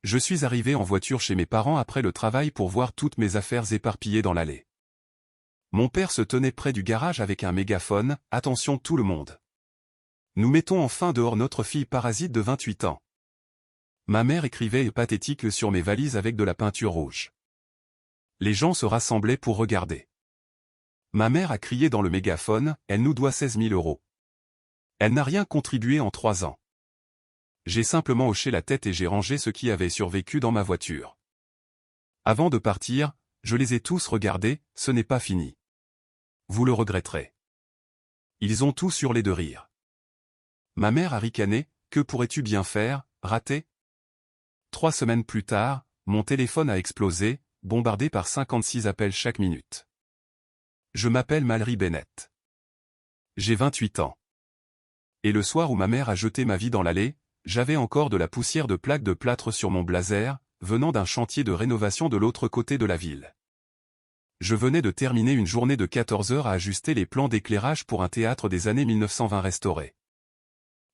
Je suis arrivé en voiture chez mes parents après le travail pour voir toutes mes affaires éparpillées dans l'allée. Mon père se tenait près du garage avec un mégaphone, « Attention tout le monde. Nous mettons enfin dehors notre fille parasite de 28 ans. » Ma mère écrivait pathétique sur mes valises avec de la peinture rouge. Les gens se rassemblaient pour regarder. Ma mère a crié dans le mégaphone, « Elle nous doit 16 000 euros. Elle n'a rien contribué en 3 ans. » J'ai simplement hoché la tête et j'ai rangé ce qui avait survécu dans ma voiture. Avant de partir, je les ai tous regardés, ce n'est pas fini. Vous le regretterez. Ils ont tous hurlé de rire. Ma mère a ricané, que pourrais-tu bien faire, raté ? 3 semaines plus tard, mon téléphone a explosé, bombardé par 56 appels chaque minute. Je m'appelle Mallory Bennett. J'ai 28 ans. Et le soir où ma mère a jeté ma vie dans l'allée, j'avais encore de la poussière de plaques de plâtre sur mon blazer, venant d'un chantier de rénovation de l'autre côté de la ville. Je venais de terminer une journée de 14 heures à ajuster les plans d'éclairage pour un théâtre des années 1920 restauré.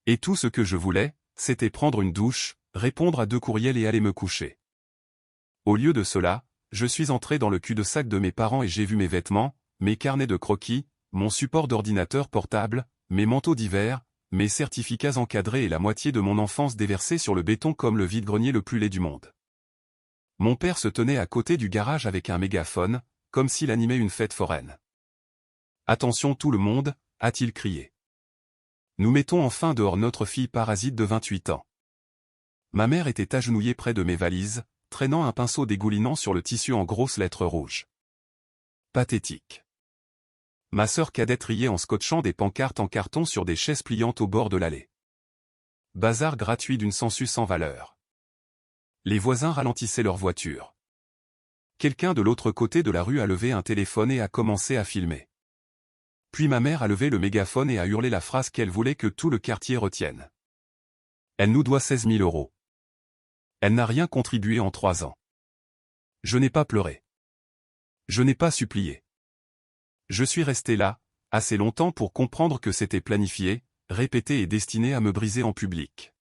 Et tout ce que je voulais, c'était prendre une douche, répondre à 2 courriels et aller me coucher. Au lieu de cela, je suis entré dans le cul-de-sac de mes parents et j'ai vu mes vêtements, mes carnets de croquis, mon support d'ordinateur portable, mes manteaux d'hiver, mes certificats encadrés et la moitié de mon enfance déversée sur le béton comme le vide-grenier le plus laid du monde. Mon père se tenait à côté du garage avec un mégaphone, comme s'il animait une fête foraine. « Attention tout le monde » a-t-il crié. Nous mettons enfin dehors notre fille parasite de 28 ans. Ma mère était agenouillée près de mes valises, traînant un pinceau dégoulinant sur le tissu en grosses lettres rouges. Pathétique. Ma sœur cadette riait en scotchant des pancartes en carton sur des chaises pliantes au bord de l'allée. Bazar gratuit d'une sangsue sans valeur. Les voisins ralentissaient leur voiture. Quelqu'un de l'autre côté de la rue a levé un téléphone et a commencé à filmer. Puis ma mère a levé le mégaphone et a hurlé la phrase qu'elle voulait que tout le quartier retienne. Elle nous doit 16 000 euros. Elle n'a rien contribué en 3 ans. Je n'ai pas pleuré. Je n'ai pas supplié. Je suis resté là, assez longtemps pour comprendre que c'était planifié, répété et destiné à me briser en public.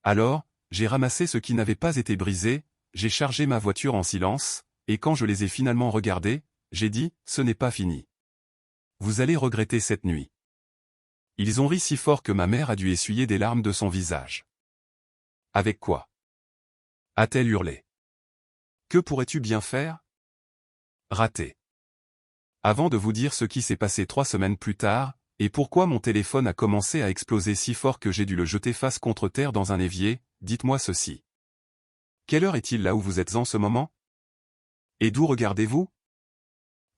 Alors, j'ai ramassé ce qui n'avait pas été brisé, j'ai chargé ma voiture en silence, et quand je les ai finalement regardés, j'ai dit, ce n'est pas fini. Vous allez regretter cette nuit. Ils ont ri si fort que ma mère a dû essuyer des larmes de son visage. Avec quoi ? A-t-elle hurlé. Que pourrais-tu bien faire ? Raté. Avant de vous dire ce qui s'est passé 3 semaines plus tard, et pourquoi mon téléphone a commencé à exploser si fort que j'ai dû le jeter face contre terre dans un évier, dites-moi ceci. Quelle heure est-il là où vous êtes en ce moment ? Et d'où regardez-vous ?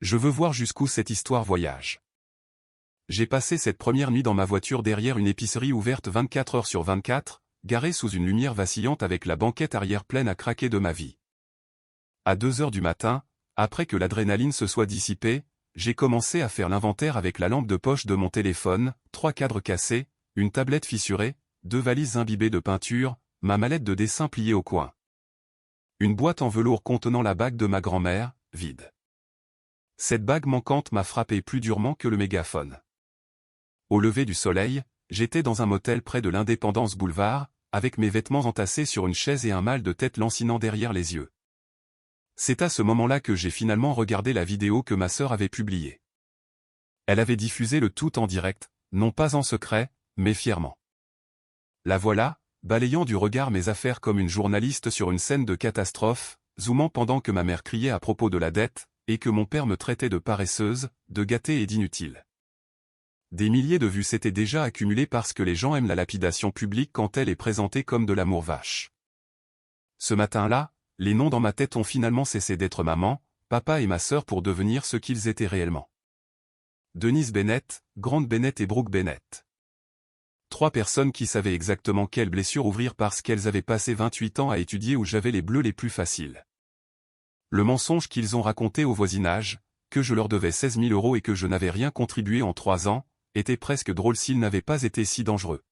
Je veux voir jusqu'où cette histoire voyage. J'ai passé cette première nuit dans ma voiture derrière une épicerie ouverte 24 heures sur 24, garée sous une lumière vacillante avec la banquette arrière pleine à craquer de ma vie. À 2 heures du matin, après que l'adrénaline se soit dissipée, j'ai commencé à faire l'inventaire avec la lampe de poche de mon téléphone, 3 cadres cassés, une tablette fissurée, 2 valises imbibées de peinture, ma mallette de dessin pliée au coin. Une boîte en velours contenant la bague de ma grand-mère, vide. Cette bague manquante m'a frappé plus durement que le mégaphone. Au lever du soleil, j'étais dans un motel près de l'Indépendance Boulevard, avec mes vêtements entassés sur une chaise et un mal de tête lancinant derrière les yeux. C'est à ce moment-là que j'ai finalement regardé la vidéo que ma sœur avait publiée. Elle avait diffusé le tout en direct, non pas en secret, mais fièrement. La voilà, balayant du regard mes affaires comme une journaliste sur une scène de catastrophe, zoomant pendant que ma mère criait à propos de la dette, et que mon père me traitait de paresseuse, de gâtée et d'inutile. Des milliers de vues s'étaient déjà accumulées parce que les gens aiment la lapidation publique quand elle est présentée comme de l'amour vache. Ce matin-là, les noms dans ma tête ont finalement cessé d'être maman, papa et ma sœur pour devenir ce qu'ils étaient réellement. Denise Bennett, Grant Bennett et Brooke Bennett. 3 personnes qui savaient exactement quelle blessure ouvrir parce qu'elles avaient passé 28 ans à étudier où j'avais les bleus les plus faciles. Le mensonge qu'ils ont raconté au voisinage, que je leur devais 16 000 euros et que je n'avais rien contribué en 3 ans, était presque drôle s'il n'avait pas été si dangereux.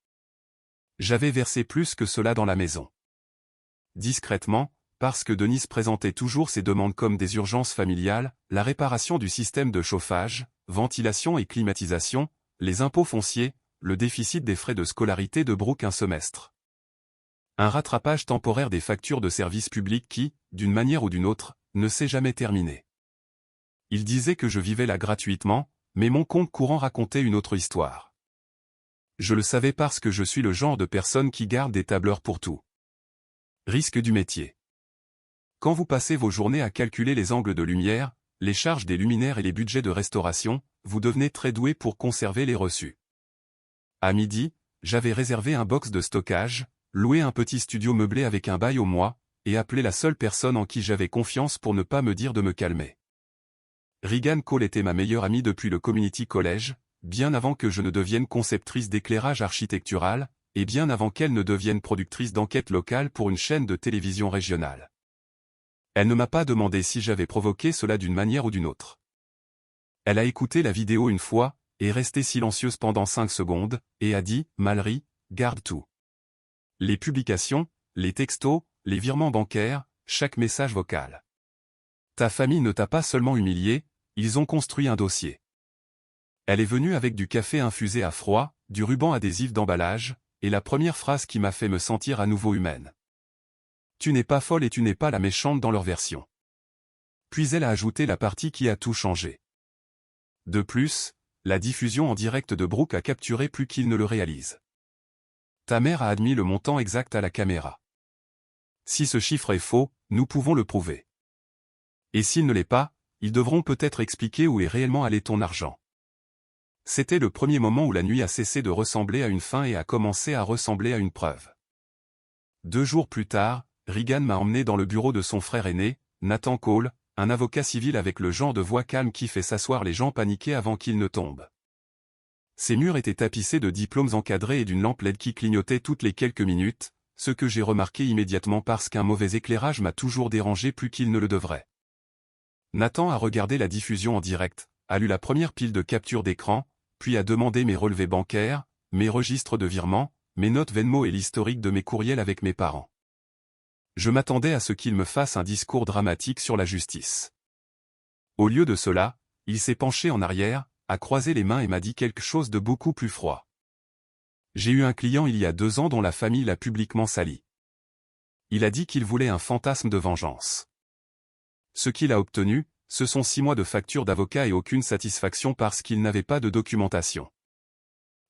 J'avais versé plus que cela dans la maison. Discrètement, parce que Denise présentait toujours ses demandes comme des urgences familiales, la réparation du système de chauffage, ventilation et climatisation, les impôts fonciers, le déficit des frais de scolarité de Brooke un semestre. Un rattrapage temporaire des factures de services publics qui, d'une manière ou d'une autre, ne s'est jamais terminé. Il disait que je vivais là gratuitement, mais mon compte courant racontait une autre histoire. Je le savais parce que je suis le genre de personne qui garde des tableurs pour tout. Risque du métier. Quand vous passez vos journées à calculer les angles de lumière, les charges des luminaires et les budgets de restauration, vous devenez très doué pour conserver les reçus. À midi, j'avais réservé un box de stockage, loué un petit studio meublé avec un bail au mois, et appelé la seule personne en qui j'avais confiance pour ne pas me dire de me calmer. Regan Cole était ma meilleure amie depuis le Community College, bien avant que je ne devienne conceptrice d'éclairage architectural, et bien avant qu'elle ne devienne productrice d'enquête locale pour une chaîne de télévision régionale. Elle ne m'a pas demandé si j'avais provoqué cela d'une manière ou d'une autre. Elle a écouté la vidéo une fois, est restée silencieuse pendant 5 secondes, et a dit « Mallory, garde tout. Les publications, les textos, les virements bancaires, chaque message vocal. Ta famille ne t'a pas seulement humilié, ils ont construit un dossier. » Elle est venue avec du café infusé à froid, du ruban adhésif d'emballage, et la première phrase qui m'a fait me sentir à nouveau humaine. Tu n'es pas folle et tu n'es pas la méchante dans leur version. Puis elle a ajouté la partie qui a tout changé. De plus, la diffusion en direct de Brooke a capturé plus qu'il ne le réalise. Ta mère a admis le montant exact à la caméra. Si ce chiffre est faux, nous pouvons le prouver. Et s'il ne l'est pas, ils devront peut-être expliquer où est réellement allé ton argent. C'était le premier moment où la nuit a cessé de ressembler à une fin et a commencé à ressembler à une preuve. 2 jours plus tard, Regan m'a emmené dans le bureau de son frère aîné, Nathan Cole, un avocat civil avec le genre de voix calme qui fait s'asseoir les gens paniqués avant qu'ils ne tombent. Ses murs étaient tapissés de diplômes encadrés et d'une lampe LED qui clignotait toutes les quelques minutes, ce que j'ai remarqué immédiatement parce qu'un mauvais éclairage m'a toujours dérangé plus qu'il ne le devrait. Nathan a regardé la diffusion en direct, a lu la première pile de capture d'écran, puis a demandé mes relevés bancaires, mes registres de virement, mes notes Venmo et l'historique de mes courriels avec mes parents. Je m'attendais à ce qu'il me fasse un discours dramatique sur la justice. Au lieu de cela, il s'est penché en arrière, a croisé les mains et m'a dit quelque chose de beaucoup plus froid. J'ai eu un client il y a 2 ans dont la famille l'a publiquement sali. Il a dit qu'il voulait un fantasme de vengeance. Ce qu'il a obtenu, ce sont 6 mois de facture d'avocat et aucune satisfaction parce qu'il n'avait pas de documentation.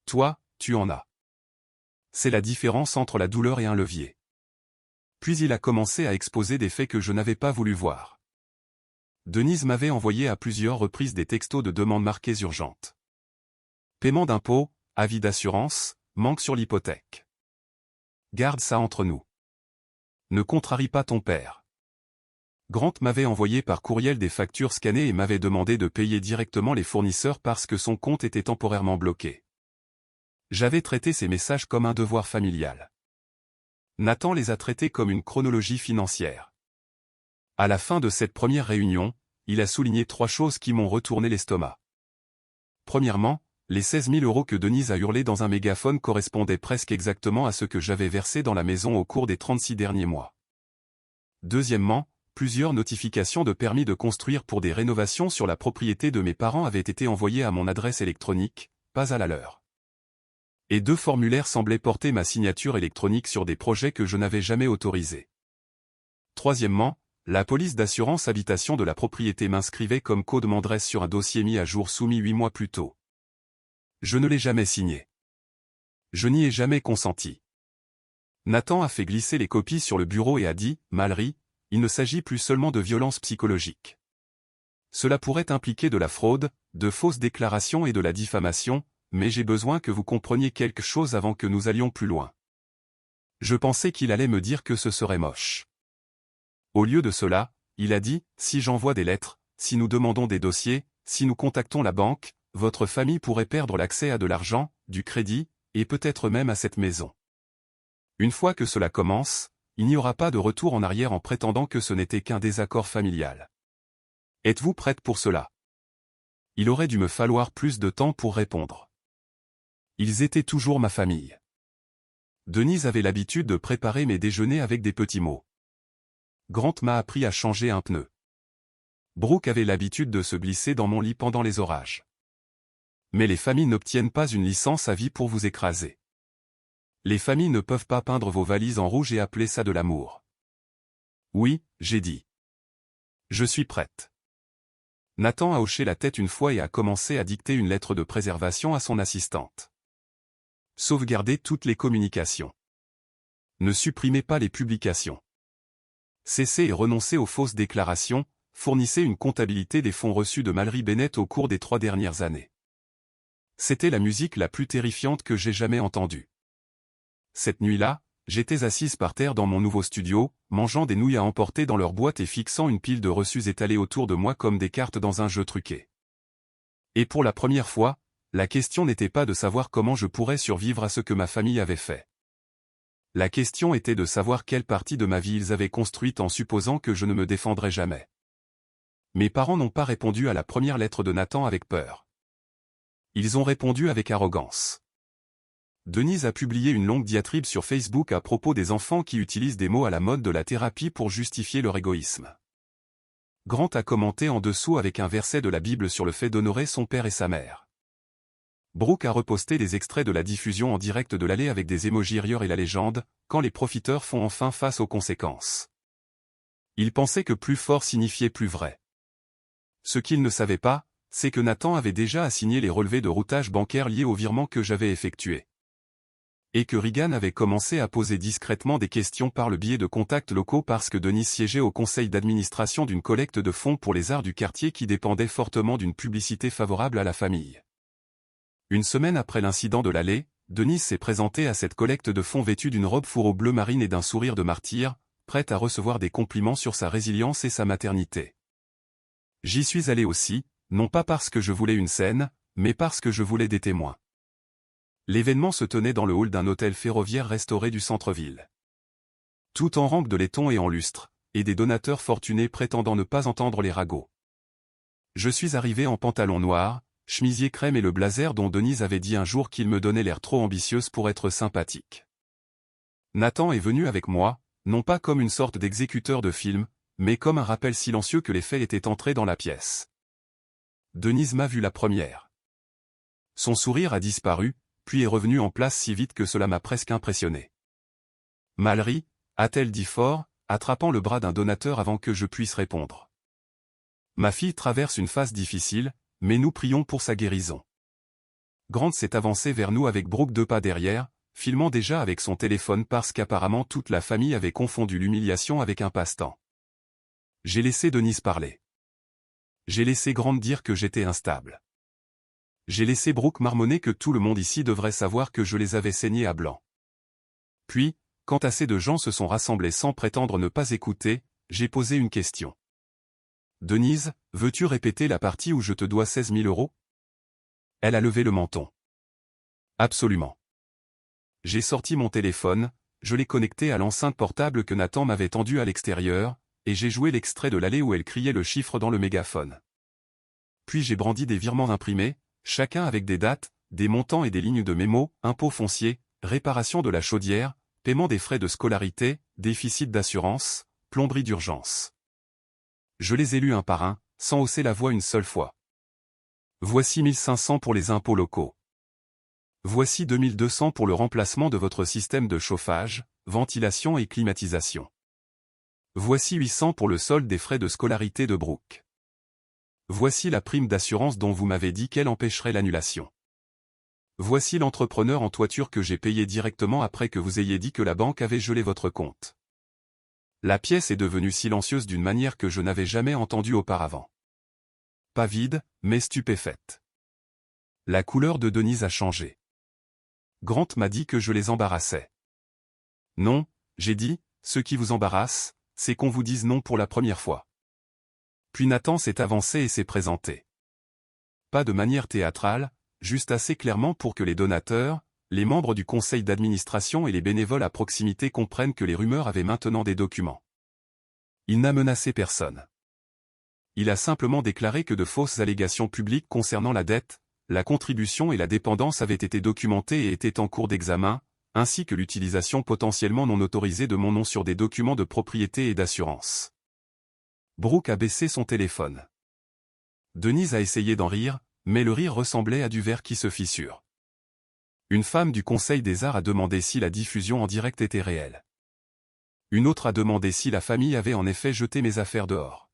Toi, tu en as. C'est la différence entre la douleur et un levier. Puis il a commencé à exposer des faits que je n'avais pas voulu voir. Denise m'avait envoyé à plusieurs reprises des textos de demandes marquées urgentes. Paiement d'impôts, avis d'assurance, manque sur l'hypothèque. Garde ça entre nous. Ne contrarie pas ton père. Grant m'avait envoyé par courriel des factures scannées et m'avait demandé de payer directement les fournisseurs parce que son compte était temporairement bloqué. J'avais traité ces messages comme un devoir familial. Nathan les a traités comme une chronologie financière. À la fin de cette première réunion, il a souligné 3 choses qui m'ont retourné l'estomac. Premièrement, les 16 000 € que Denise a hurlé dans un mégaphone correspondaient presque exactement à ce que j'avais versé dans la maison au cours des 36 derniers mois. Deuxièmement, plusieurs notifications de permis de construire pour des rénovations sur la propriété de mes parents avaient été envoyées à mon adresse électronique, pas à la leur. Et 2 formulaires semblaient porter ma signature électronique sur des projets que je n'avais jamais autorisés. Troisièmement, la police d'assurance habitation de la propriété m'inscrivait comme co-demanderesse sur un dossier mis à jour soumis 8 mois plus tôt. Je ne l'ai jamais signé. Je n'y ai jamais consenti. Nathan a fait glisser les copies sur le bureau et a dit, Mallory, il ne s'agit plus seulement de violence psychologique. Cela pourrait impliquer de la fraude, de fausses déclarations et de la diffamation, mais j'ai besoin que vous compreniez quelque chose avant que nous allions plus loin. Je pensais qu'il allait me dire que ce serait moche. Au lieu de cela, il a dit, si j'envoie des lettres, si nous demandons des dossiers, si nous contactons la banque, votre famille pourrait perdre l'accès à de l'argent, du crédit, et peut-être même à cette maison. Une fois que cela commence, il n'y aura pas de retour en arrière en prétendant que ce n'était qu'un désaccord familial. Êtes-vous prête pour cela? Il aurait dû me falloir plus de temps pour répondre. Ils étaient toujours ma famille. Denise avait l'habitude de préparer mes déjeuners avec des petits mots. Grant m'a appris à changer un pneu. Brooke avait l'habitude de se glisser dans mon lit pendant les orages. Mais les familles n'obtiennent pas une licence à vie pour vous écraser. Les familles ne peuvent pas peindre vos valises en rouge et appeler ça de l'amour. Oui, j'ai dit. Je suis prête. Nathan a hoché la tête une fois et a commencé à dicter une lettre de préservation à son assistante. Sauvegardez toutes les communications. Ne supprimez pas les publications. Cessez et renoncez aux fausses déclarations, fournissez une comptabilité des fonds reçus de Mallory Bennett au cours des 3 dernières années. C'était la musique la plus terrifiante que j'ai jamais entendue. Cette nuit-là, j'étais assise par terre dans mon nouveau studio, mangeant des nouilles à emporter dans leur boîte et fixant une pile de reçus étalés autour de moi comme des cartes dans un jeu truqué. Et pour la première fois, la question n'était pas de savoir comment je pourrais survivre à ce que ma famille avait fait. La question était de savoir quelle partie de ma vie ils avaient construite en supposant que je ne me défendrais jamais. Mes parents n'ont pas répondu à la première lettre de Nathan avec peur. Ils ont répondu avec arrogance. Denise a publié une longue diatribe sur Facebook à propos des enfants qui utilisent des mots à la mode de la thérapie pour justifier leur égoïsme. Grant a commenté en dessous avec un verset de la Bible sur le fait d'honorer son père et sa mère. Brooke a reposté des extraits de la diffusion en direct de l'allée avec des émojis rire et la légende, quand les profiteurs font enfin face aux conséquences. Ils pensaient que plus fort signifiait plus vrai. Ce qu'ils ne savaient pas, c'est que Nathan avait déjà assigné les relevés de routage bancaire liés au virement que j'avais effectué. Et que Regan avait commencé à poser discrètement des questions par le biais de contacts locaux parce que Denise siégeait au conseil d'administration d'une collecte de fonds pour les arts du quartier qui dépendait fortement d'une publicité favorable à la famille. Une semaine après l'incident de l'allée, Denise s'est présentée à cette collecte de fonds vêtue d'une robe fourreau bleu marine et d'un sourire de martyr, prête à recevoir des compliments sur sa résilience et sa maternité. J'y suis allé aussi, non pas parce que je voulais une scène, mais parce que je voulais des témoins. L'événement se tenait dans le hall d'un hôtel ferroviaire restauré du centre-ville. Tout en rampe de laiton et en lustre, et des donateurs fortunés prétendant ne pas entendre les ragots. Je suis arrivé en pantalon noir, chemisier crème et le blazer dont Denise avait dit un jour qu'il me donnait l'air trop ambitieuse pour être sympathique. Nathan est venu avec moi, non pas comme une sorte d'exécuteur de film, mais comme un rappel silencieux que les faits étaient entrés dans la pièce. Denise m'a vu la première. Son sourire a disparu, puis est revenu en place si vite que cela m'a presque impressionné. Mallory, a-t-elle dit fort, attrapant le bras d'un donateur avant que je puisse répondre. Ma fille traverse une phase difficile, mais nous prions pour sa guérison. Grant s'est avancé vers nous avec Brooke 2 pas derrière, filmant déjà avec son téléphone parce qu'apparemment toute la famille avait confondu l'humiliation avec un passe-temps. J'ai laissé Denise parler. J'ai laissé Grant dire que j'étais instable. J'ai laissé Brooke marmonner que tout le monde ici devrait savoir que je les avais saignés à blanc. Puis, quand assez de gens se sont rassemblés sans prétendre ne pas écouter, j'ai posé une question. Denise, veux-tu répéter la partie où je te dois 16 000 €? Elle a levé le menton. Absolument. J'ai sorti mon téléphone, je l'ai connecté à l'enceinte portable que Nathan m'avait tendue à l'extérieur, et j'ai joué l'extrait de l'allée où elle criait le chiffre dans le mégaphone. Puis j'ai brandi des virements imprimés, chacun avec des dates, des montants et des lignes de mémo, impôts fonciers, réparation de la chaudière, paiement des frais de scolarité, déficit d'assurance, plomberie d'urgence. Je les ai lus un par un, sans hausser la voix une seule fois. Voici 1 500 pour les impôts locaux. Voici 2 200 pour le remplacement de votre système de chauffage, ventilation et climatisation. Voici 800 pour le solde des frais de scolarité de Brooke. Voici la prime d'assurance dont vous m'avez dit qu'elle empêcherait l'annulation. Voici l'entrepreneur en toiture que j'ai payé directement après que vous ayez dit que la banque avait gelé votre compte. La pièce est devenue silencieuse d'une manière que je n'avais jamais entendue auparavant. Pas vide, mais stupéfaite. La couleur de Denise a changé. Grant m'a dit que je les embarrassais. Non, j'ai dit, ce qui vous embarrasse, c'est qu'on vous dise non pour la première fois. Puis Nathan s'est avancé et s'est présenté. Pas de manière théâtrale, juste assez clairement pour que les donateurs, les membres du conseil d'administration et les bénévoles à proximité comprennent que les rumeurs avaient maintenant des documents. Il n'a menacé personne. Il a simplement déclaré que de fausses allégations publiques concernant la dette, la contribution et la dépendance avaient été documentées et étaient en cours d'examen, ainsi que l'utilisation potentiellement non autorisée de mon nom sur des documents de propriété et d'assurance. Brooke a baissé son téléphone. Denise a essayé d'en rire, mais le rire ressemblait à du verre qui se fissure. Une femme du Conseil des Arts a demandé si la diffusion en direct était réelle. Une autre a demandé si la famille avait en effet jeté mes affaires dehors.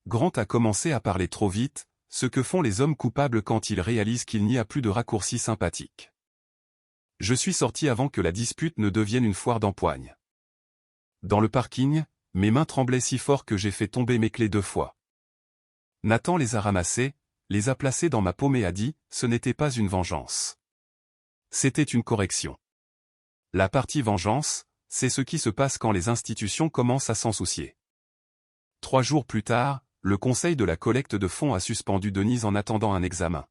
Grant a commencé à parler trop vite, ce que font les hommes coupables quand ils réalisent qu'il n'y a plus de raccourcis sympathiques. Je suis sorti avant que la dispute ne devienne une foire d'empoigne. Dans le parking, mes mains tremblaient si fort que j'ai fait tomber mes clés 2 fois. Nathan les a ramassées, les a placées dans ma paume et a dit, ce n'était pas une vengeance. C'était une correction. La partie vengeance, c'est ce qui se passe quand les institutions commencent à s'en soucier. 3 jours plus tard, le conseil de la collecte de fonds a suspendu Denise en attendant un examen.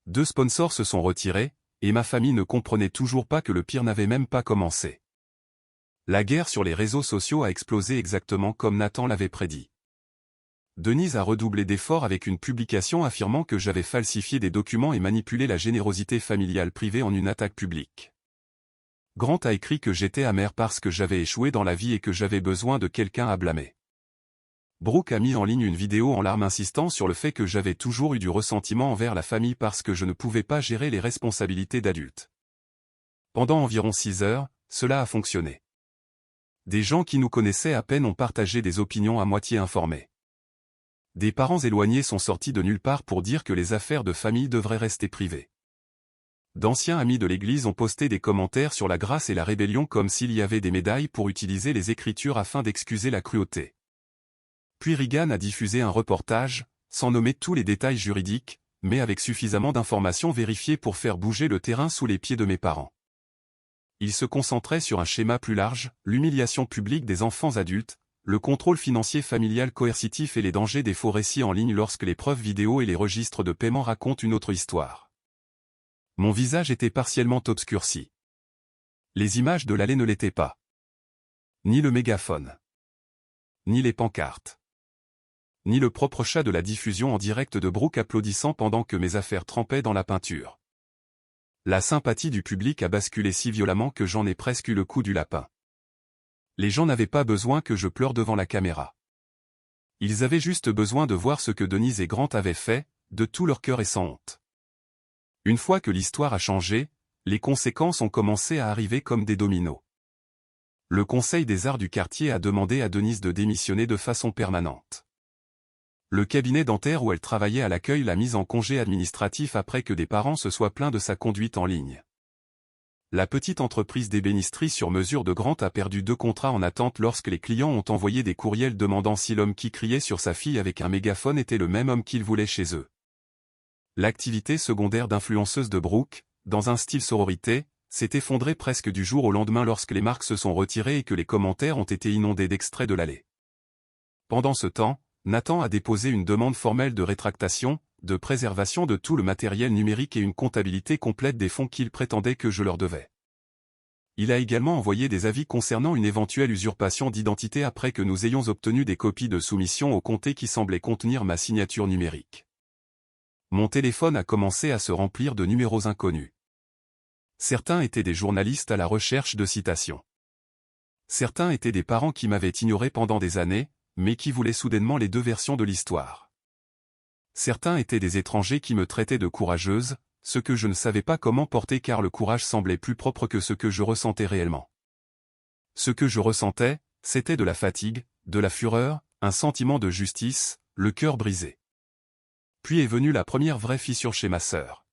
2 sponsors se sont retirés, et ma famille ne comprenait toujours pas que le pire n'avait même pas commencé. La guerre sur les réseaux sociaux a explosé exactement comme Nathan l'avait prédit. Denise a redoublé d'efforts avec une publication affirmant que j'avais falsifié des documents et manipulé la générosité familiale privée en une attaque publique. Grant a écrit que j'étais amer parce que j'avais échoué dans la vie et que j'avais besoin de quelqu'un à blâmer. Brooke a mis en ligne une vidéo en larmes insistant sur le fait que j'avais toujours eu du ressentiment envers la famille parce que je ne pouvais pas gérer les responsabilités d'adulte. Pendant environ 6 heures, cela a fonctionné. Des gens qui nous connaissaient à peine ont partagé des opinions à moitié informées. Des parents éloignés sont sortis de nulle part pour dire que les affaires de famille devraient rester privées. D'anciens amis de l'Église ont posté des commentaires sur la grâce et la rébellion comme s'il y avait des médailles pour utiliser les Écritures afin d'excuser la cruauté. Puis Reagan a diffusé un reportage, sans nommer tous les détails juridiques, mais avec suffisamment d'informations vérifiées pour faire bouger le terrain sous les pieds de mes parents. Il se concentrait sur un schéma plus large, l'humiliation publique des enfants adultes, le contrôle financier familial coercitif et les dangers des faux récits en ligne lorsque les preuves vidéo et les registres de paiement racontent une autre histoire. Mon visage était partiellement obscurci. Les images de l'allée ne l'étaient pas. Ni le mégaphone. Ni les pancartes. Ni le propre chat de la diffusion en direct de Brooke applaudissant pendant que mes affaires trempaient dans la peinture. La sympathie du public a basculé si violemment que j'en ai presque eu le coup du lapin. Les gens n'avaient pas besoin que je pleure devant la caméra. Ils avaient juste besoin de voir ce que Denise et Grant avaient fait, de tout leur cœur et sans honte. Une fois que l'histoire a changé, les conséquences ont commencé à arriver comme des dominos. Le Conseil des Arts du quartier a demandé à Denise de démissionner de façon permanente. Le cabinet dentaire où elle travaillait à l'accueil l'a mise en congé administratif après que des parents se soient plaints de sa conduite en ligne. La petite entreprise d'ébénisterie sur mesure de Grant a perdu 2 contrats en attente lorsque les clients ont envoyé des courriels demandant si l'homme qui criait sur sa fille avec un mégaphone était le même homme qu'ils voulaient chez eux. L'activité secondaire d'influenceuse de Brooke, dans un style sororité, s'est effondrée presque du jour au lendemain lorsque les marques se sont retirées et que les commentaires ont été inondés d'extraits de l'allée. Pendant ce temps, Nathan a déposé une demande formelle de rétractation, de préservation de tout le matériel numérique et une comptabilité complète des fonds qu'il prétendait que je leur devais. Il a également envoyé des avis concernant une éventuelle usurpation d'identité après que nous ayons obtenu des copies de soumission au comté qui semblaient contenir ma signature numérique. Mon téléphone a commencé à se remplir de numéros inconnus. Certains étaient des journalistes à la recherche de citations. Certains étaient des parents qui m'avaient ignoré pendant des années, mais qui voulaient soudainement les 2 versions de l'histoire. Certains étaient des étrangers qui me traitaient de courageuse, ce que je ne savais pas comment porter car le courage semblait plus propre que ce que je ressentais réellement. Ce que je ressentais, c'était de la fatigue, de la fureur, un sentiment de justice, le cœur brisé. Puis est venue la première vraie fissure chez ma sœur.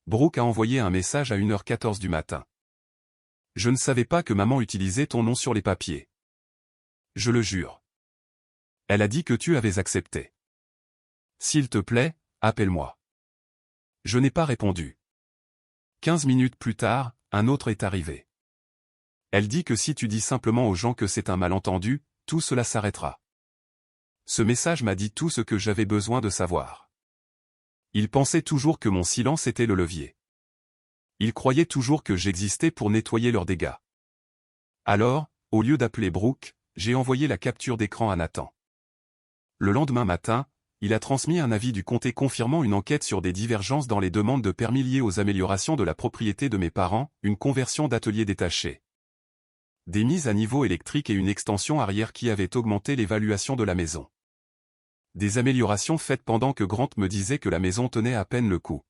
Brooke a envoyé un message à 1h14 du matin. Je ne savais pas que maman utilisait ton nom sur les papiers. Je le jure. Elle a dit que tu avais accepté. S'il te plaît, appelle-moi. Je n'ai pas répondu. 15 minutes plus tard, un autre est arrivé. Elle dit que si tu dis simplement aux gens que c'est un malentendu, tout cela s'arrêtera. Ce message m'a dit tout ce que j'avais besoin de savoir. Il pensait toujours que mon silence était le levier. Il croyait toujours que j'existais pour nettoyer leurs dégâts. Alors, au lieu d'appeler Brooke, j'ai envoyé la capture d'écran à Nathan. Le lendemain matin, il a transmis un avis du comté confirmant une enquête sur des divergences dans les demandes de permis liées aux améliorations de la propriété de mes parents, une conversion d'atelier détaché. Des mises à niveau électriques et une extension arrière qui avaient augmenté l'évaluation de la maison. Des améliorations faites pendant que Grant me disait que la maison tenait à peine le coup.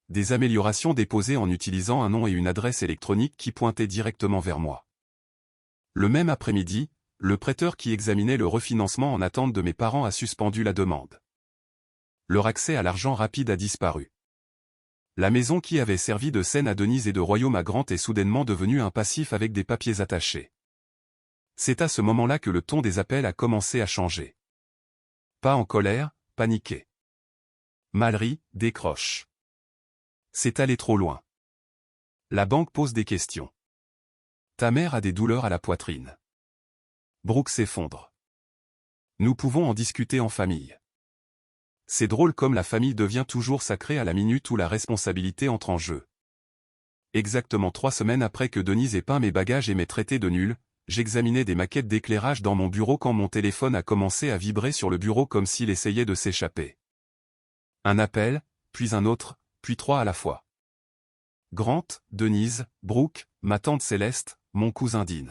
des améliorations déposées en utilisant un nom et une adresse électronique qui pointaient directement vers moi. Le même après-midi, le prêteur qui examinait le refinancement en attente de mes parents a suspendu la demande. Leur accès à l'argent rapide a disparu. La maison qui avait servi de scène à Denise et de royaume à Grant est soudainement devenue un passif avec des papiers attachés. C'est à ce moment-là que le ton des appels a commencé à changer. Pas en colère, paniqué. Mallory décroche. C'est allé trop loin. La banque pose des questions. Ta mère a des douleurs à la poitrine. Brooke s'effondre. Nous pouvons en discuter en famille. C'est drôle comme la famille devient toujours sacrée à la minute où la responsabilité entre en jeu. Exactement 3 semaines après que Denise ait peint mes bagages et m'ait traité de nul, j'examinais des maquettes d'éclairage dans mon bureau quand mon téléphone a commencé à vibrer sur le bureau comme s'il essayait de s'échapper. Un appel, puis un autre, puis 3 à la fois. Grant, Denise, Brooke, ma tante Céleste, mon cousin Dean.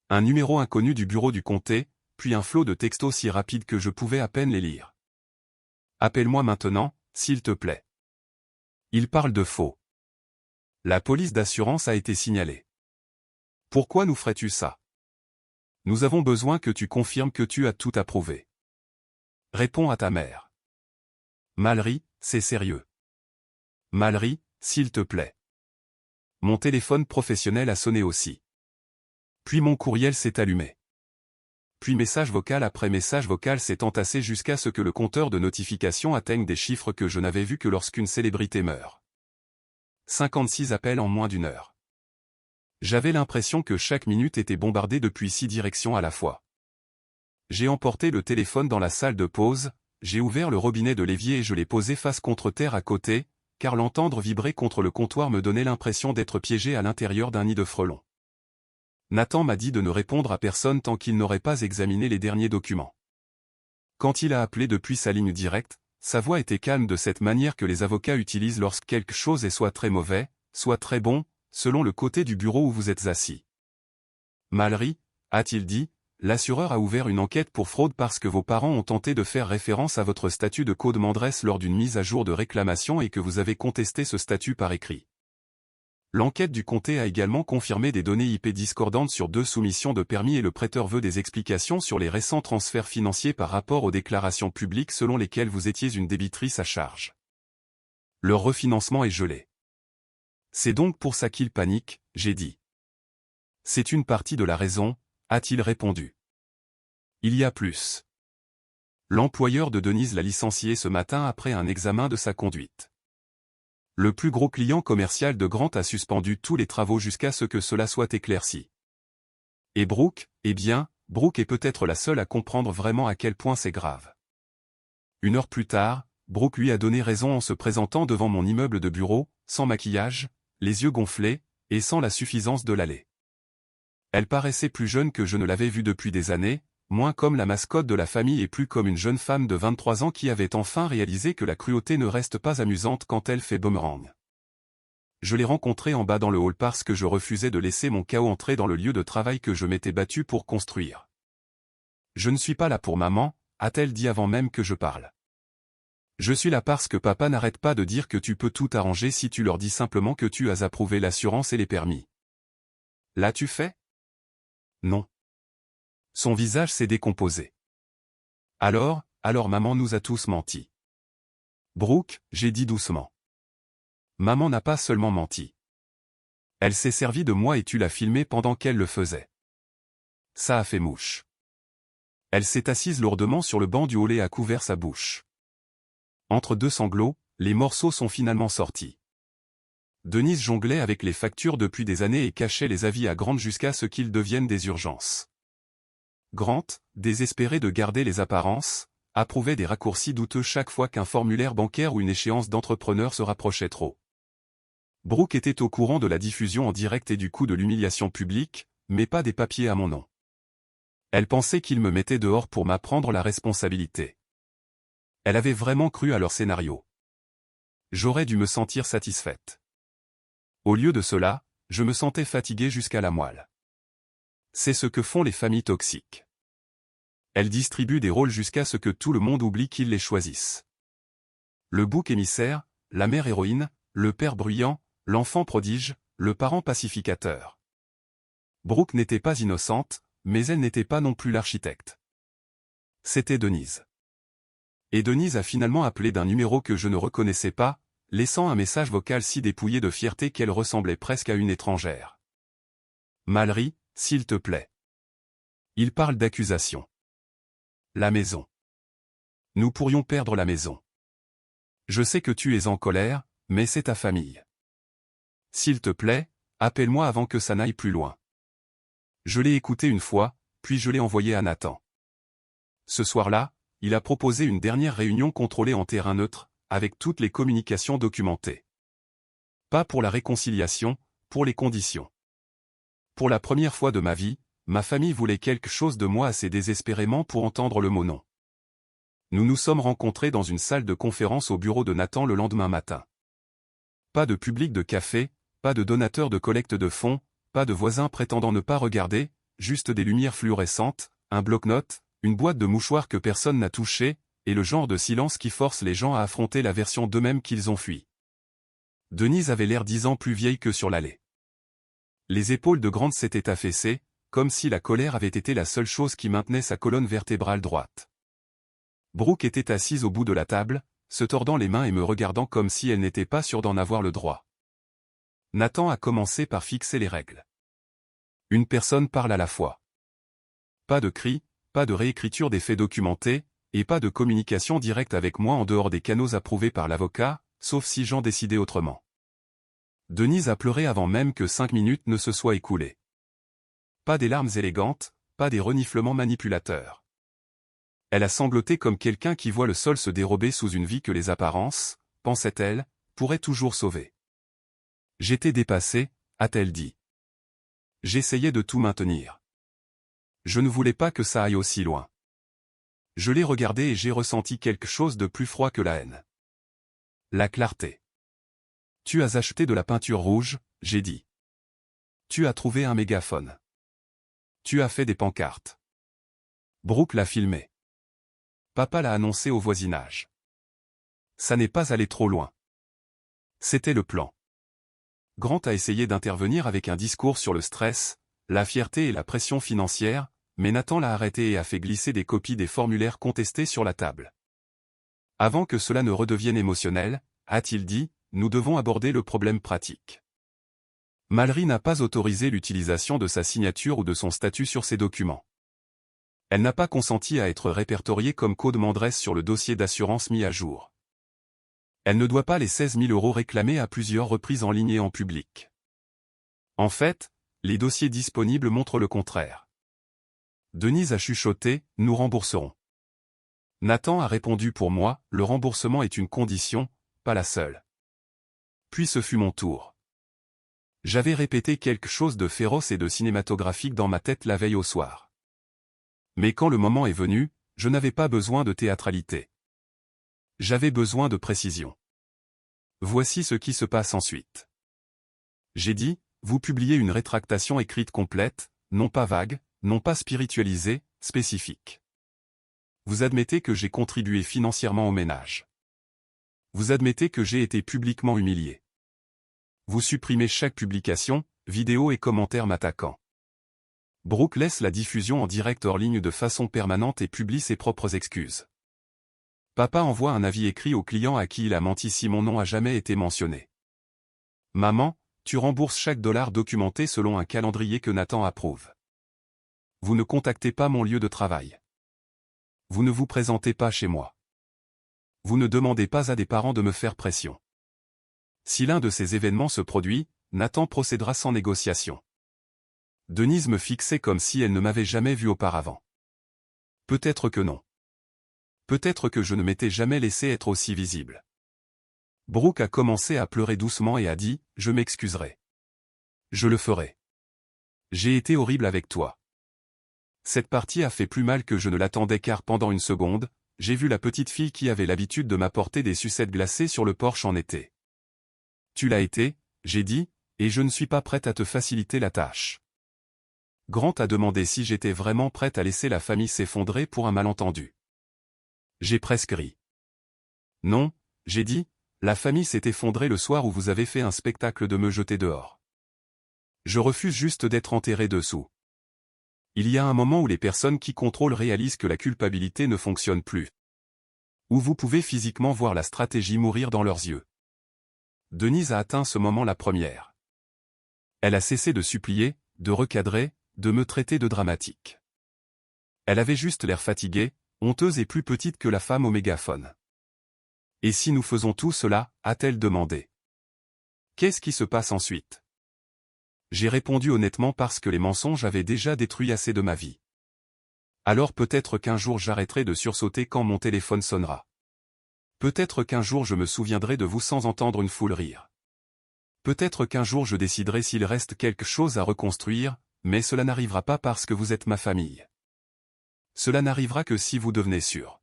Un numéro inconnu du bureau du comté, puis un flot de textos si rapide que je pouvais à peine les lire. Appelle-moi maintenant, s'il te plaît. Il parle de faux. La police d'assurance a été signalée. Pourquoi nous ferais-tu ça? Nous avons besoin que tu confirmes que tu as tout approuvé. Réponds à ta mère. Mallory, c'est sérieux. Mallory, s'il te plaît. Mon téléphone professionnel a sonné aussi. Puis mon courriel s'est allumé. Puis message vocal après message vocal s'est entassé jusqu'à ce que le compteur de notifications atteigne des chiffres que je n'avais vus que lorsqu'une célébrité meurt. 56 appels en moins d'une heure. J'avais l'impression que chaque minute était bombardée depuis 6 directions à la fois. J'ai emporté le téléphone dans la salle de pause, j'ai ouvert le robinet de l'évier et je l'ai posé face contre terre à côté, car l'entendre vibrer contre le comptoir me donnait l'impression d'être piégé à l'intérieur d'un nid de frelons. Nathan m'a dit de ne répondre à personne tant qu'il n'aurait pas examiné les derniers documents. Quand il a appelé depuis sa ligne directe, sa voix était calme de cette manière que les avocats utilisent lorsque quelque chose est soit très mauvais, soit très bon, selon le côté du bureau où vous êtes assis. Mallory, a-t-il dit, l'assureur a ouvert une enquête pour fraude parce que vos parents ont tenté de faire référence à votre statut de co-demandresse lors d'une mise à jour de réclamation et que vous avez contesté ce statut par écrit. L'enquête du comté a également confirmé des données IP discordantes sur 2 soumissions de permis et le prêteur veut des explications sur les récents transferts financiers par rapport aux déclarations publiques selon lesquelles vous étiez une débitrice à charge. Leur refinancement est gelé. C'est donc pour ça qu'il panique, j'ai dit. C'est une partie de la raison, a-t-il répondu. Il y a plus. L'employeur de Denise l'a licencié ce matin après un examen de sa conduite. Le plus gros client commercial de Grant a suspendu tous les travaux jusqu'à ce que cela soit éclairci. Et Brooke, eh bien, Brooke est peut-être la seule à comprendre vraiment à quel point c'est grave. 1 heure plus tard, Brooke lui a donné raison en se présentant devant mon immeuble de bureau, sans maquillage, les yeux gonflés, et sans la suffisance de l'allée. Elle paraissait plus jeune que je ne l'avais vue depuis des années, moins comme la mascotte de la famille et plus comme une jeune femme de 23 ans qui avait enfin réalisé que la cruauté ne reste pas amusante quand elle fait boomerang. Je l'ai rencontrée en bas dans le hall parce que je refusais de laisser mon chaos entrer dans le lieu de travail que je m'étais battu pour construire. Je ne suis pas là pour maman, a-t-elle dit avant même que je parle. Je suis là parce que papa n'arrête pas de dire que tu peux tout arranger si tu leur dis simplement que tu as approuvé l'assurance et les permis. L'as-tu fait? Non. Son visage s'est décomposé. Alors maman nous a tous menti. Brooke, j'ai dit doucement. Maman n'a pas seulement menti. Elle s'est servie de moi et tu l'as filmé pendant qu'elle le faisait. Ça a fait mouche. Elle s'est assise lourdement sur le banc du hall et a couvert sa bouche. Entre 2 sanglots, les morceaux sont finalement sortis. Denise jonglait avec les factures depuis des années et cachait les avis à Grant jusqu'à ce qu'ils deviennent des urgences. Grant, désespéré de garder les apparences, approuvait des raccourcis douteux chaque fois qu'un formulaire bancaire ou une échéance d'entrepreneur se rapprochait trop. Brooke était au courant de la diffusion en direct et du coût de l'humiliation publique, mais pas des papiers à mon nom. Elle pensait qu'ils me mettaient dehors pour m'apprendre la responsabilité. Elle avait vraiment cru à leur scénario. J'aurais dû me sentir satisfaite. Au lieu de cela, je me sentais fatigué jusqu'à la moelle. C'est ce que font les familles toxiques. Elles distribuent des rôles jusqu'à ce que tout le monde oublie qu'ils les choisissent. Le bouc émissaire, la mère héroïne, le père bruyant, l'enfant prodige, le parent pacificateur. Brooke n'était pas innocente, mais elle n'était pas non plus l'architecte. C'était Denise. Et Denise a finalement appelé d'un numéro que je ne reconnaissais pas, laissant un message vocal si dépouillé de fierté qu'elle ressemblait presque à une étrangère. Mallory, s'il te plaît. Il parle d'accusation. La maison. Nous pourrions perdre la maison. Je sais que tu es en colère, mais c'est ta famille. S'il te plaît, appelle-moi avant que ça n'aille plus loin. Je l'ai écouté une fois, puis je l'ai envoyé à Nathan. Ce soir-là, il a proposé une dernière réunion contrôlée en terrain neutre, avec toutes les communications documentées. Pas pour la réconciliation, pour les conditions. Pour la première fois de ma vie, ma famille voulait quelque chose de moi assez désespérément pour entendre le mot non. Nous nous sommes rencontrés dans une salle de conférence au bureau de Nathan le lendemain matin. Pas de public de café, pas de donateurs de collecte de fonds, pas de voisins prétendant ne pas regarder, juste des lumières fluorescentes, un bloc-notes, une boîte de mouchoirs que personne n'a touché, et le genre de silence qui force les gens à affronter la version d'eux-mêmes qu'ils ont fui. Denise avait l'air 10 ans plus vieille que sur l'allée. Les épaules de Grant s'étaient affaissées, comme si la colère avait été la seule chose qui maintenait sa colonne vertébrale droite. Brooke était assise au bout de la table, se tordant les mains et me regardant comme si elle n'était pas sûre d'en avoir le droit. Nathan a commencé par fixer les règles. Une personne parle à la fois. Pas de cris, pas de réécriture des faits documentés, et pas de communication directe avec moi en dehors des canaux approuvés par l'avocat, sauf si j'en décidais autrement. Denise a pleuré avant même que 5 minutes ne se soient écoulées. Pas des larmes élégantes, pas des reniflements manipulateurs. Elle a sangloté comme quelqu'un qui voit le sol se dérober sous une vie que les apparences, pensait-elle, pourraient toujours sauver. J'étais dépassé, a-t-elle dit. J'essayais de tout maintenir. Je ne voulais pas que ça aille aussi loin. Je l'ai regardé et j'ai ressenti quelque chose de plus froid que la haine. La clarté. Tu as acheté de la peinture rouge, j'ai dit. Tu as trouvé un mégaphone. Tu as fait des pancartes. Brooke l'a filmé. Papa l'a annoncé au voisinage. Ça n'est pas allé trop loin. C'était le plan. Grant a essayé d'intervenir avec un discours sur le stress, la fierté et la pression financière, mais Nathan l'a arrêté et a fait glisser des copies des formulaires contestés sur la table. Avant que cela ne redevienne émotionnel, a-t-il dit, nous devons aborder le problème pratique. Mallory n'a pas autorisé l'utilisation de sa signature ou de son statut sur ces documents. Elle n'a pas consenti à être répertoriée comme code Mandresse sur le dossier d'assurance mis à jour. Elle ne doit pas les 16 000 € réclamés à plusieurs reprises en ligne et en public. En fait, les dossiers disponibles montrent le contraire. Denise a chuchoté, nous rembourserons. Nathan a répondu pour moi, le remboursement est une condition, pas la seule. Puis ce fut mon tour. J'avais répété quelque chose de féroce et de cinématographique dans ma tête la veille au soir. Mais quand le moment est venu, je n'avais pas besoin de théâtralité. J'avais besoin de précision. Voici ce qui se passe ensuite. J'ai dit, vous publiez une rétractation écrite complète, non pas vague, non pas spiritualisée, spécifique. Vous admettez que j'ai contribué financièrement au ménage. Vous admettez que j'ai été publiquement humilié. Vous supprimez chaque publication, vidéo et commentaire m'attaquant. Brooke laisse la diffusion en direct hors ligne de façon permanente et publie ses propres excuses. Papa envoie un avis écrit au client à qui il a menti si mon nom a jamais été mentionné. Maman, tu rembourses chaque dollar documenté selon un calendrier que Nathan approuve. Vous ne contactez pas mon lieu de travail. Vous ne vous présentez pas chez moi. Vous ne demandez pas à des parents de me faire pression. Si l'un de ces événements se produit, Nathan procédera sans négociation. Denise me fixait comme si elle ne m'avait jamais vu auparavant. Peut-être que non. Peut-être que je ne m'étais jamais laissé être aussi visible. Brooke a commencé à pleurer doucement et a dit, je m'excuserai. Je le ferai. J'ai été horrible avec toi. Cette partie a fait plus mal que je ne l'attendais car pendant une seconde, j'ai vu la petite fille qui avait l'habitude de m'apporter des sucettes glacées sur le porche en été. Tu l'as été, j'ai dit, et je ne suis pas prête à te faciliter la tâche. Grant a demandé si j'étais vraiment prête à laisser la famille s'effondrer pour un malentendu. J'ai presque ri. Non, j'ai dit, La famille s'est effondrée le soir où vous avez fait un spectacle de me jeter dehors. Je refuse juste d'être enterré dessous. Il y a un moment où les personnes qui contrôlent réalisent que la culpabilité ne fonctionne plus. Où vous pouvez physiquement voir la stratégie mourir dans leurs yeux. Denise a atteint ce moment la première. Elle a cessé de supplier, de recadrer, de me traiter de dramatique. Elle avait juste l'air fatiguée, honteuse et plus petite que la femme au mégaphone. « Et si nous faisons tout cela ?» a-t-elle demandé. Qu'est-ce qui se passe ensuite? J'ai répondu honnêtement parce que les mensonges avaient déjà détruit assez de ma vie. Alors peut-être qu'un jour j'arrêterai de sursauter quand mon téléphone sonnera. Peut-être qu'un jour je me souviendrai de vous sans entendre une foule rire. Peut-être qu'un jour je déciderai s'il reste quelque chose à reconstruire, mais cela n'arrivera pas parce que vous êtes ma famille. Cela n'arrivera que si vous devenez sûr.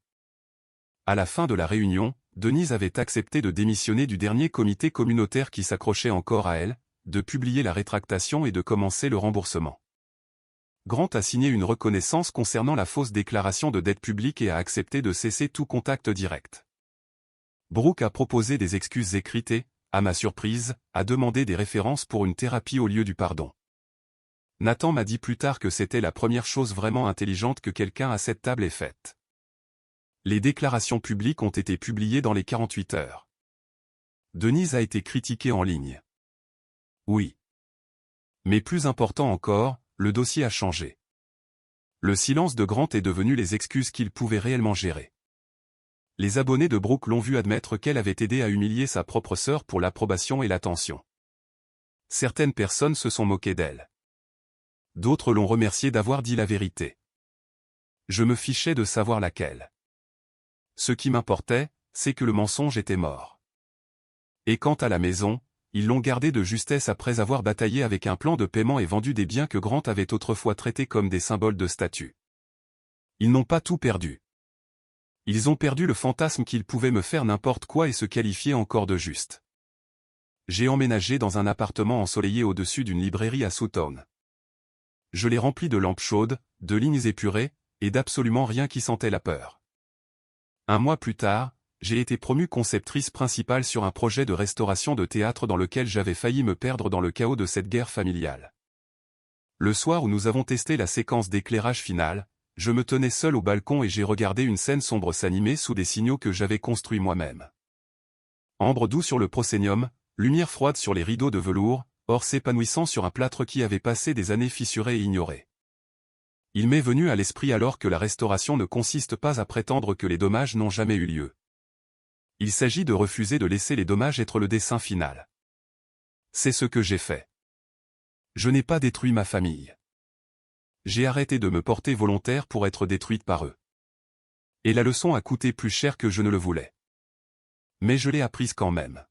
À la fin de la réunion, Denise avait accepté de démissionner du dernier comité communautaire qui s'accrochait encore à elle, de publier la rétractation et de commencer le remboursement. Grant a signé une reconnaissance concernant la fausse déclaration de dette publique et a accepté de cesser tout contact direct. Brooke a proposé des excuses écrites et, à ma surprise, a demandé des références pour une thérapie au lieu du pardon. Nathan m'a dit plus tard que c'était la première chose vraiment intelligente que quelqu'un à cette table ait faite. Les déclarations publiques ont été publiées dans les 48 heures. Denise a été critiquée en ligne. Oui. Mais plus important encore, le dossier a changé. Le silence de Grant est devenu les excuses qu'il pouvait réellement gérer. Les abonnés de Brooke l'ont vu admettre qu'elle avait aidé à humilier sa propre sœur pour l'approbation et l'attention. Certaines personnes se sont moquées d'elle. D'autres l'ont remerciée d'avoir dit la vérité. Je me fichais de savoir laquelle. Ce qui m'importait, c'est que le mensonge était mort. Et quant à la maison, ils l'ont gardée de justesse après avoir bataillé avec un plan de paiement et vendu des biens que Grant avait autrefois traités comme des symboles de statut. Ils n'ont pas tout perdu. Ils ont perdu le fantasme qu'ils pouvaient me faire n'importe quoi et se qualifier encore de juste. J'ai emménagé dans un appartement ensoleillé au-dessus d'une librairie à Sutton. Je l'ai rempli de lampes chaudes, de lignes épurées, et d'absolument rien qui sentait la peur. Un mois plus tard, j'ai été promue conceptrice principale sur un projet de restauration de théâtre dans lequel j'avais failli me perdre dans le chaos de cette guerre familiale. Le soir où nous avons testé la séquence d'éclairage finale, je me tenais seul au balcon et j'ai regardé une scène sombre s'animer sous des signaux que j'avais construits moi-même. Ambre doux sur le proscénium, lumière froide sur les rideaux de velours, or s'épanouissant sur un plâtre qui avait passé des années fissuré et ignoré. Il m'est venu à l'esprit alors que la restauration ne consiste pas à prétendre que les dommages n'ont jamais eu lieu. Il s'agit de refuser de laisser les dommages être le dessein final. C'est ce que j'ai fait. Je n'ai pas détruit ma famille. J'ai arrêté de me porter volontaire pour être détruite par eux. Et la leçon a coûté plus cher que je ne le voulais. Mais je l'ai apprise quand même.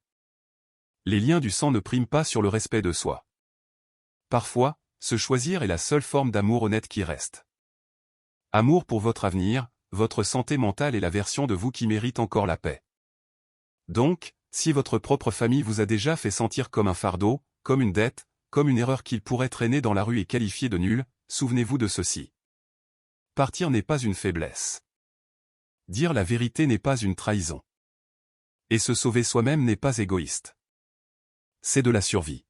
Les liens du sang ne priment pas sur le respect de soi. Parfois, se choisir est la seule forme d'amour honnête qui reste. Amour pour votre avenir, votre santé mentale et la version de vous qui mérite encore la paix. Donc, si votre propre famille vous a déjà fait sentir comme un fardeau, comme une dette, comme une erreur qu'il pourrait traîner dans la rue et qualifier de nulle, souvenez-vous de ceci. Partir n'est pas une faiblesse. Dire la vérité n'est pas une trahison. Et se sauver soi-même n'est pas égoïste. C'est de la survie.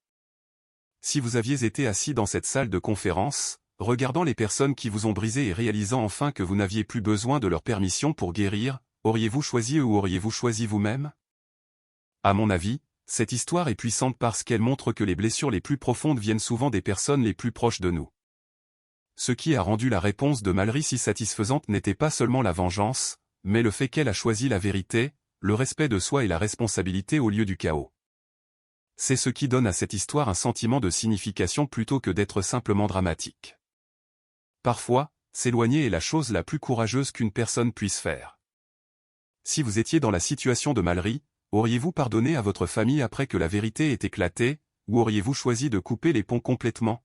Si vous aviez été assis dans cette salle de conférence, regardant les personnes qui vous ont brisé et réalisant enfin que vous n'aviez plus besoin de leur permission pour guérir, auriez-vous choisi eux ou auriez-vous choisi vous-même? À mon avis, cette histoire est puissante parce qu'elle montre que les blessures les plus profondes viennent souvent des personnes les plus proches de nous. Ce qui a rendu la réponse de Mallory si satisfaisante n'était pas seulement la vengeance, mais le fait qu'elle a choisi la vérité, le respect de soi et la responsabilité au lieu du chaos. C'est ce qui donne à cette histoire un sentiment de signification plutôt que d'être simplement dramatique. Parfois, s'éloigner est la chose la plus courageuse qu'une personne puisse faire. Si vous étiez dans la situation de Mallory, auriez-vous pardonné à votre famille après que la vérité ait éclaté, ou auriez-vous choisi de couper les ponts complètement?